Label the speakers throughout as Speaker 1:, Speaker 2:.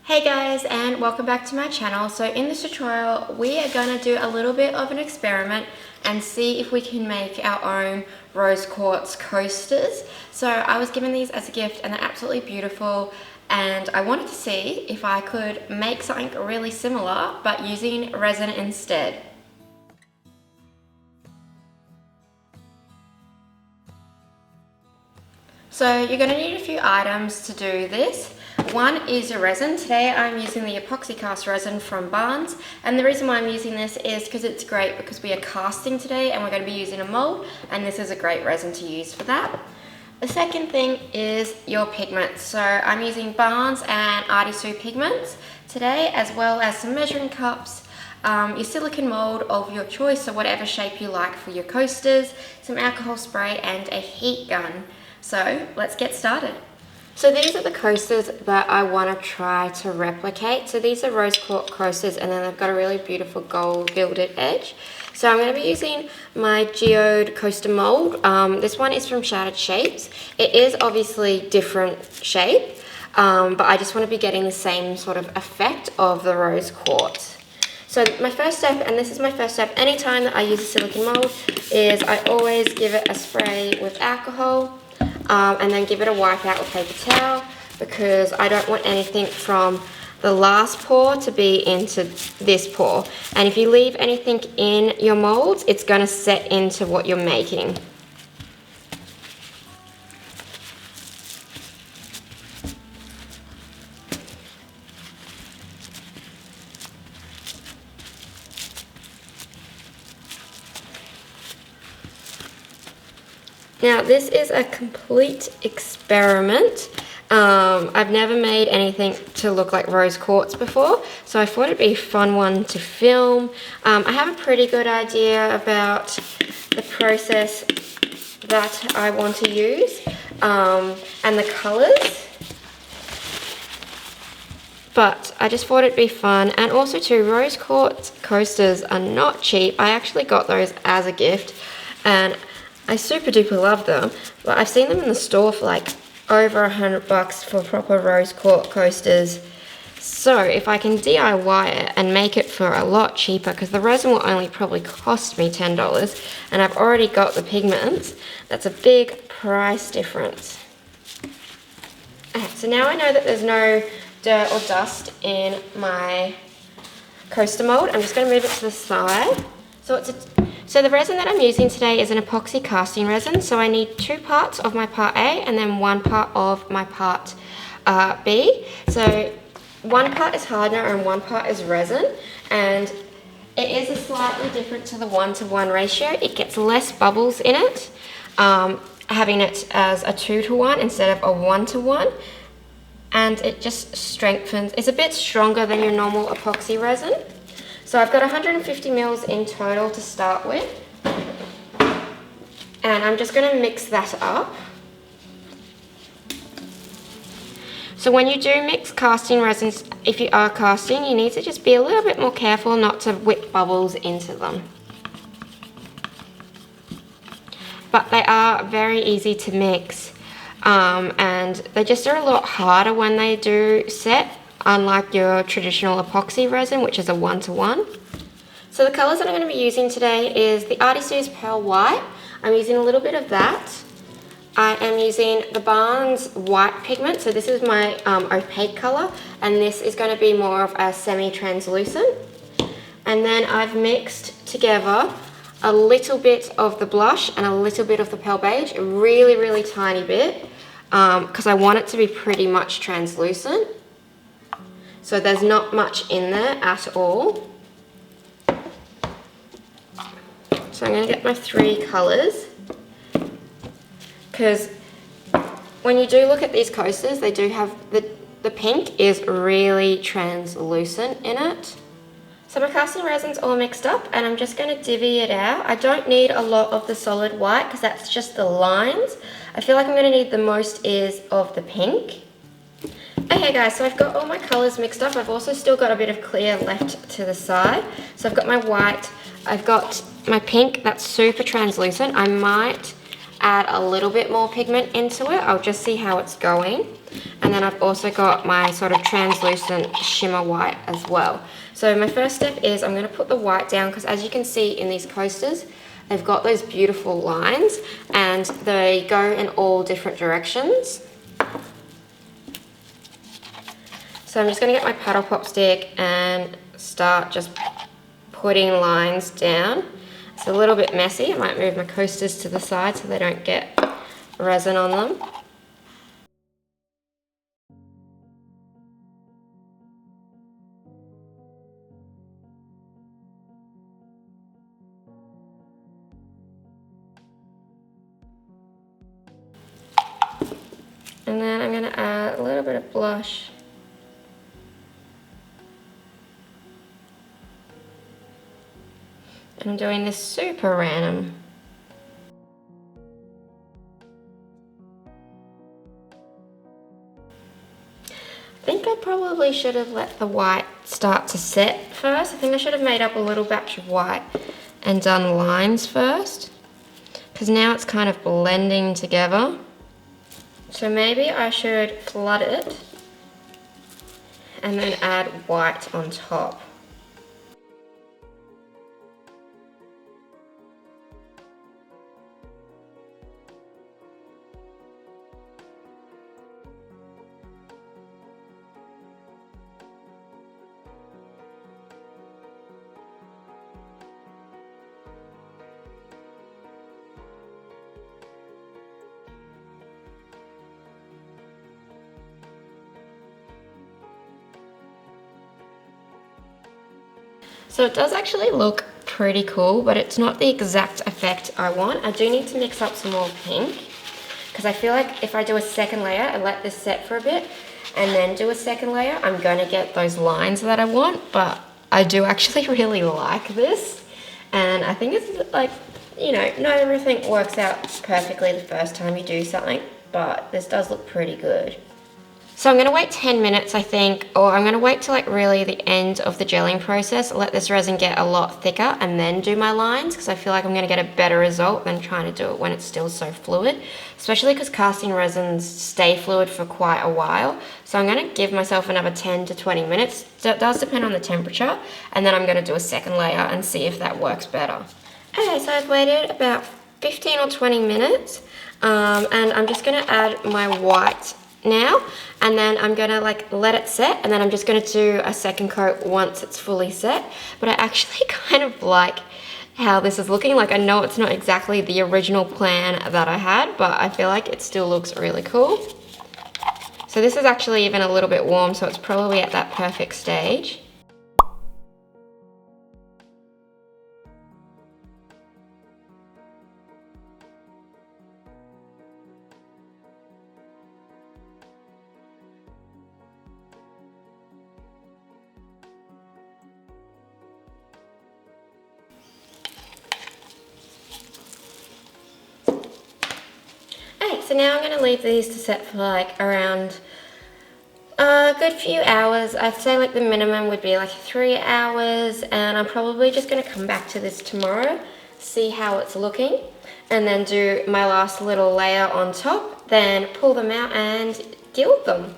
Speaker 1: Hey guys, and welcome back to my channel. So in this tutorial we are going to do a little bit of an experiment and see if we can make our own rose quartz coasters. So I was given these as a gift and they're absolutely beautiful, and I wanted to see if I could make something really similar but using resin instead. So you're going to need a few items to do this. One is your resin. Today I'm using the epoxy cast resin from Barnes, and the reason why I'm using this is because it's great because we are casting today and we're going to be using a mold, and this is a great resin to use for that. The second thing is your pigments. So I'm using Barnes and Artisue pigments today, as well as some measuring cups, your silicone mold of your choice, so whatever shape you like for your coasters, some alcohol spray and a heat gun. So let's get started. So these are the coasters that I want to try to replicate. So these are rose quartz coasters, and then they've got a really beautiful gold gilded edge. So I'm going to be using my geode coaster mold. This one is from Shattered Shapes. It is obviously different shape, but I just want to be getting the same sort of effect of the rose quartz. So my first step, and this is my first step anytime that I use a silicone mold, is I always give it a spray with alcohol. And then give it a wipe out with paper towel, because I don't want anything from the last pour to be into this pour. And if you leave anything in your molds, it's going to set into what you're making. Now this is a complete experiment. I've never made anything to look like rose quartz before, so I thought it'd be a fun one to film. I have a pretty good idea about the process that I want to use and the colours, but I just thought it'd be fun. And also too, rose quartz coasters are not cheap. I actually got those as a gift and I super duper love them, but I've seen them in the store for like over $100 for proper rose quartz coasters. So if I can DIY it and make it for a lot cheaper, because the resin will only probably cost me $10 and I've already got the pigments, that's a big price difference. Okay, so now I know that there's no dirt or dust in my coaster mold. I'm just going to move it to the side. So the resin that I'm using today is an epoxy casting resin. So I need 2 parts of my part A and then 1 part of my part B. So 1 part is hardener and 1 part is resin, and it is a slightly different to the 1-to-1 ratio. It gets less bubbles in it, having it as a 2-to-1 instead of a 1-to-1, and it just strengthens. It's a bit stronger than your normal epoxy resin. So I've got 150 mils in total to start with, and I'm just going to mix that up. So when you do mix casting resins, if you are casting, you need to just be a little bit more careful not to whip bubbles into them. But they are very easy to mix, and they just are a lot harder when they do set, unlike your traditional epoxy resin, which is a 1-to-1. So the colours that I'm going to be using today is the Artisue's Pearl White. I'm using a little bit of that. I am using the Barnes White pigment, so this is my opaque colour, and this is going to be more of a semi-translucent. And then I've mixed together a little bit of the blush and a little bit of the Pearl Beige, a really, really tiny bit, because I want it to be pretty much translucent. So there's not much in there at all. So I'm going to get my 3 colours, because when you do look at these coasters, they do have the pink is really translucent in it. So my casting resin's all mixed up, and I'm just going to divvy it out. I don't need a lot of the solid white because that's just the lines. I feel like I'm going to need the most is of the pink. Okay guys, so I've got all my colours mixed up. I've also still got a bit of clear left to the side. So I've got my white, I've got my pink, that's super translucent. I might add a little bit more pigment into it. I'll just see how it's going. And then I've also got my sort of translucent shimmer white as well. So my first step is I'm going to put the white down, because as you can see in these coasters, they've got those beautiful lines and they go in all different directions. So I'm just going to get my paddle pop stick and start just putting lines down. It's a little bit messy. I might move my coasters to the side so they don't get resin on them. And then I'm going to add a little bit of blush. And I'm doing this super random. I think I probably should have let the white start to set first. I think I should have made up a little batch of white and done lines first, because now it's kind of blending together. So maybe I should flood it and then add white on top. So it does actually look pretty cool, but it's not the exact effect I want. I do need to mix up some more pink, because I feel like if I do a second layer and let this set for a bit and then do a second layer, I'm going to get those lines that I want. But I do actually really like this, and I think it's like, you know, not everything works out perfectly the first time you do something, but this does look pretty good. So I'm going to wait 10 minutes, I think, or I'm going to wait till like really the end of the gelling process, let this resin get a lot thicker and then do my lines, because I feel like I'm going to get a better result than trying to do it when it's still so fluid, especially because casting resins stay fluid for quite a while. So I'm going to give myself another 10 to 20 minutes. It does depend on the temperature, and then I'm going to do a second layer and see if that works better. Okay, so I've waited about 15 or 20 minutes, and I'm just going to add my white now, and then I'm gonna like let it set, and then I'm just gonna do a second coat once it's fully set. But I actually kind of like how this is looking. Like, I know it's not exactly the original plan that I had, but I feel like it still looks really cool. So this is actually even a little bit warm, so it's probably at that perfect stage. So now I'm going to leave these to set for like around a good few hours. I'd say like the minimum would be like 3 hours, and I'm probably just going to come back to this tomorrow, see how it's looking, and then do my last little layer on top, then pull them out and gild them.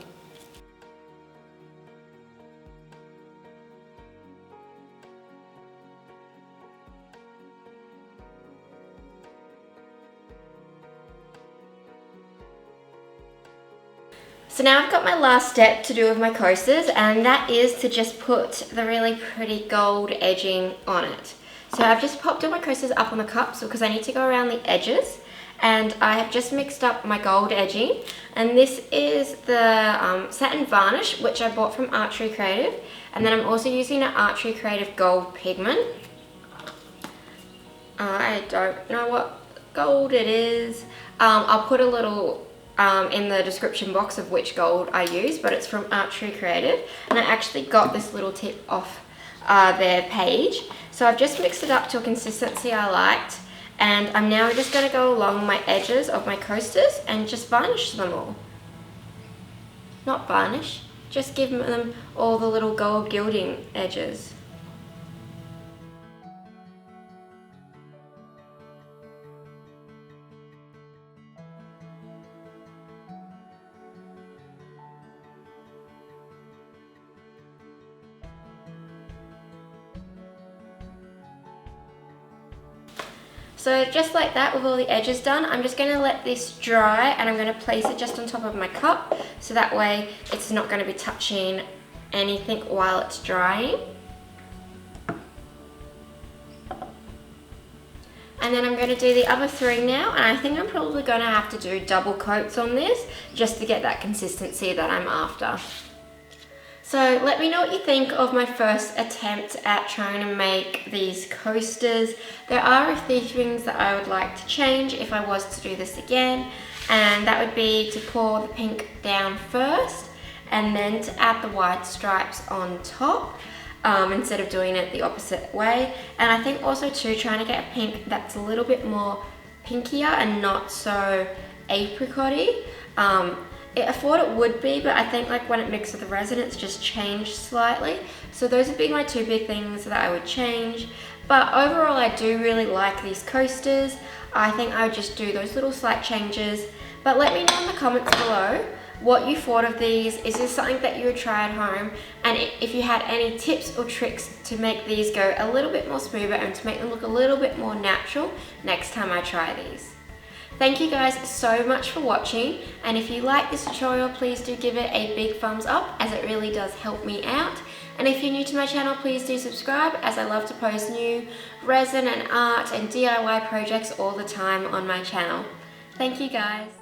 Speaker 1: So now I've got my last step to do with my coasters, and that is to just put the really pretty gold edging on it. So I've just popped all my coasters up on the cups because I need to go around the edges, and I have just mixed up my gold edging, and this is the satin varnish, which I bought from Archery Creative, and then I'm also using an Archery Creative gold pigment. I don't know what gold it is. I'll put a little in the description box of which gold I use, but it's from Archery Creative, and I actually got this little tip off their page. So I've just mixed it up to a consistency I liked, and I'm now just going to go along my edges of my coasters and just varnish them all. Not varnish, just give them all the little gold gilding edges. So just like that, with all the edges done, I'm just going to let this dry and I'm going to place it just on top of my cup, so that way it's not going to be touching anything while it's drying. And then I'm going to do the other 3 now, and I think I'm probably going to have to do double coats on this just to get that consistency that I'm after. So let me know what you think of my first attempt at trying to make these coasters. There are a few things that I would like to change if I was to do this again, and that would be to pour the pink down first and then to add the white stripes on top. Instead of doing it the opposite way. And I think also too, trying to get a pink that's a little bit more pinkier and not so apricot-y. I thought it would be, but I think like when it mixed with the resin, it's just changed slightly. So those would be my 2 big things that I would change. But overall, I do really like these coasters. I think I would just do those little slight changes. But let me know in the comments below what you thought of these. Is this something that you would try at home? And if you had any tips or tricks to make these go a little bit more smoother and to make them look a little bit more natural next time I try these. Thank you guys so much for watching, and if you like this tutorial, please do give it a big thumbs up, as it really does help me out. And if you're new to my channel, please do subscribe, as I love to post new resin and art and DIY projects all the time on my channel. Thank you guys.